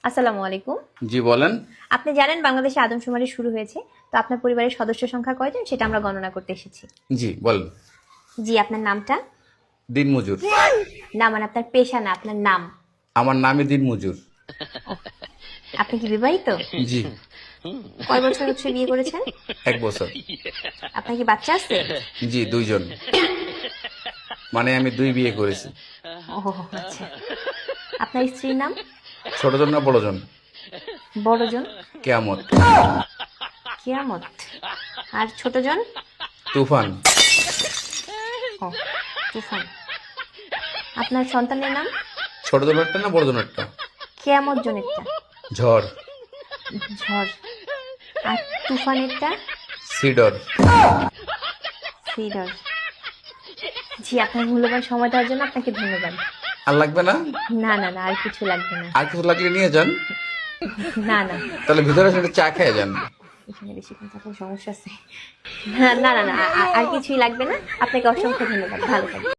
আসসালামু আলাইকুম। জি বলেন। আপনি জানেন বাংলাদেশে আদমশুমারি শুরু হয়েছে, তো আপনার পরিবারের সদস্য সংখ্যা কয়জন সেটা আমরা গণনা করতে এসেছি। জি বলেন। জি, আপনার নামটা? দিনমজুর। না, মানে আপনার পেশা না, আপনার নাম। আমার নামই দিনমজুর। আপনি কি বিবাহিত? জি। কয় বছর হচ্ছে বিয়ে করেছেন? 1 বছর। আপনার কি বাচ্চা আছে? জি 2 জন। মানে আমি 2 বিয়ে করেছি। ও আচ্ছা। আপনার স্ত্রীর নাম? ছোট জন না বড় জন? বড়জন? কেয়ামত। কিয়ামত। আর ছোটজন? তুফান। ও তুফান। আপনার সন্তানের নাম? ছোট জন একটা না বড় জন একটা? কিয়ামত জনেরটা? ঝড়। ঝড়। আর তুফানেরটা? সিডর। সিডর। জি, আপনার মূল্যবান সময় দেওয়ার জন্য আপনাকে ধন্যবাদ। আর লাগবে না? না না না, আর কিছু লাগবে না। আর কিছু লাগলে নিয়ে যান। না না, তাহলে ভিতরে সেটা চা খেয়ে যান। এখানে বেশিক্ষণ থাকার সমস্যা আছে। না না না না, আর কিছুই লাগবে না। আপনাকে অসংখ্য ধন্যবাদ, ভালো থাকবেন।